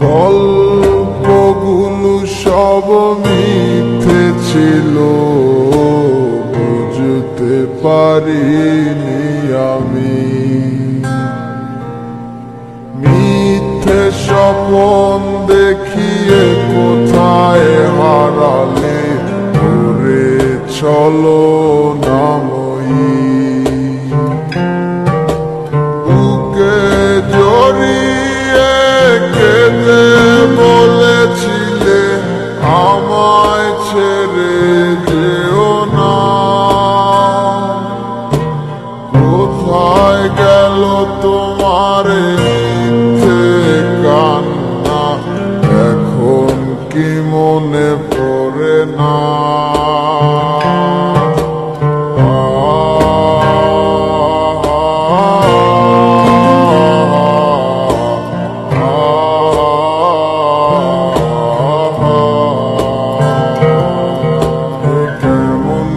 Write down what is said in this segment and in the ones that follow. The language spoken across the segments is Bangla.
গল্পগুলো সব মিথ্যে ছিল, বুঝতে পারিনি আমি। মিথ্যে স্বপ্ন দেখিয়ে কোথায় হারালে ঘুরে চলো নাময়ী। বুকে জড়িয়ে কেঁদে বলেছিলে আমায় ছেড়ে যেও না। কোথায় গেল তোমার মিথ্যে কান্না, এখন কি মনে পড়ে না?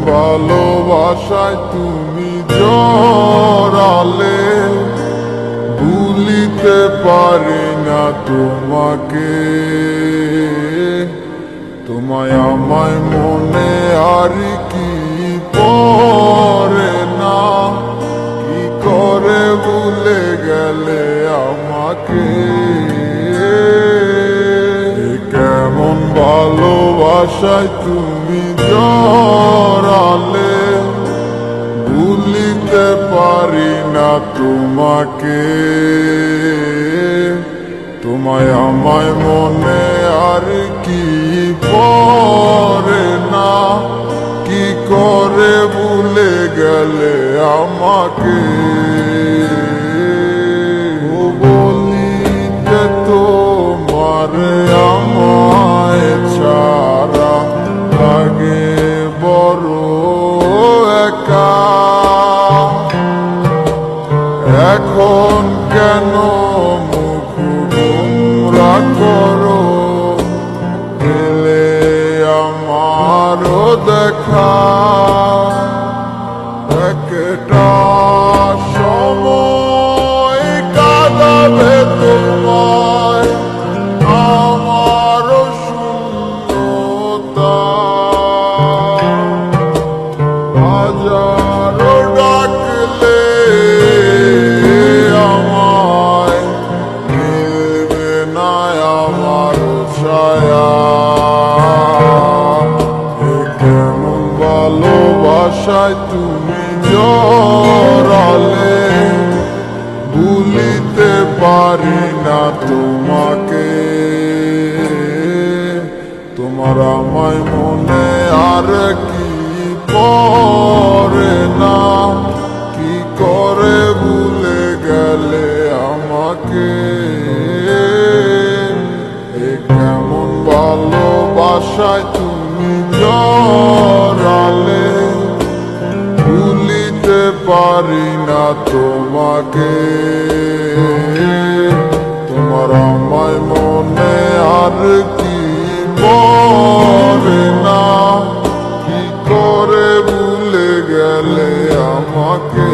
ভালোবাসায় তুমি জড়ালে, ভুলিতে পারি না তোমাকে। তোমায় আমায় মনে আর কি পড়ে না, কি করে ভুলে গেলে আমাকে। কেমন ভালোবাসায় তুমি জড়ালে, ভুলিতে পারি না তোমাকে। তোমায় আমায় মনে আর কি পড়ে না, কি করে ভুলে গেলে আমাকে। বলিতে তোমার আমায় ছাড়া লাগে বড় একা। এখন কেন মুখ গোমরা করো, পেলে আমারও দেখা। একটা সময় কাঁদাবে তোমায় আমারও শূন্যতা। হাজারো ডাকলে আমায় মিলবে না আমার ছায়া। কেমন ভালোবাসায় তুমি জড়ালে, ভুলিতে পারি না তোমাকে। তোমার আমায় মনে আর কি পড়ে না, কি করে ভুলে গেলে আমাকে। কেমন ভালোবাসায় তুমি জড়ালে, ভুলিতে পারি না তোমাকে। তোমার আমায় মনে আর কি পড়ে না, কি করে ভুলে গেলে আমাকে।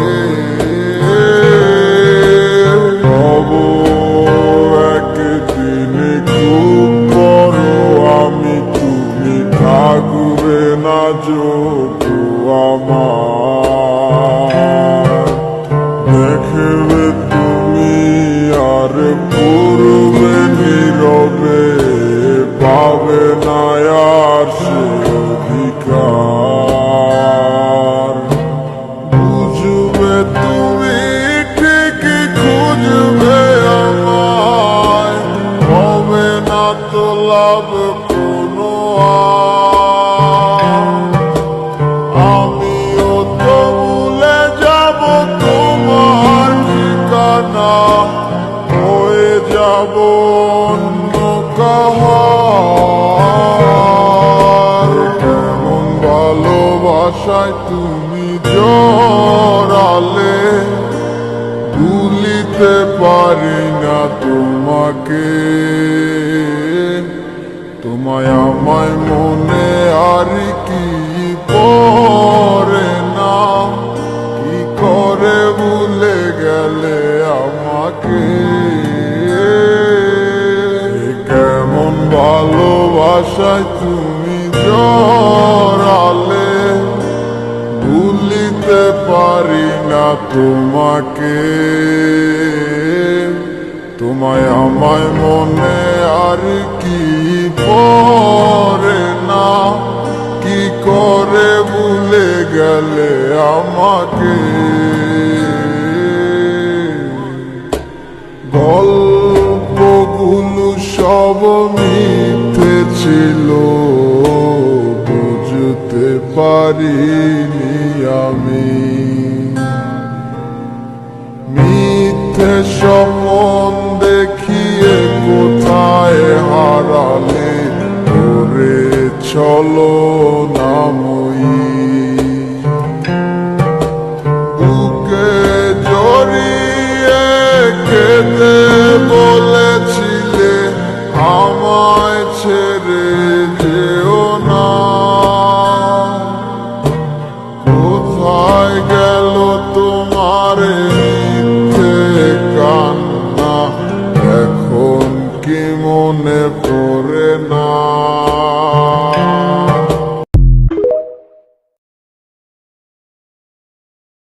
একদিন খুব বড় আমি, তুমি থাকবে না যোগু আমার। দেখবে তুমি আর পূর্বে নীরবে, পাবে না আর সে অধিকার। বুঝবে তুমি ঠিকই খুঁজবে আমায়, হবে না তো লাভ কোনো আমিও তো ভুলে যাব তোমার ঠিকানা, হয়ে যাব অন্য কাহার। কেমন ভালোবাসায় তুমি জড়ালে, ভুলিতে পারি না তোমাকে। তোমায় আমায় মনে আর কি পড়ে না, কি করে ভুলে গেলে আমাকে। ভালোবাসায় তুমি জড়ালে, ভুলিতে পারি না তোমাকে। তোমায় আমায় মনে আর কি পড়ে না, কি করে ভুলে গেলে আমাকে। গল্পগুলো সব মিথ্যে ছিল, বুঝতে পারিনি আমি।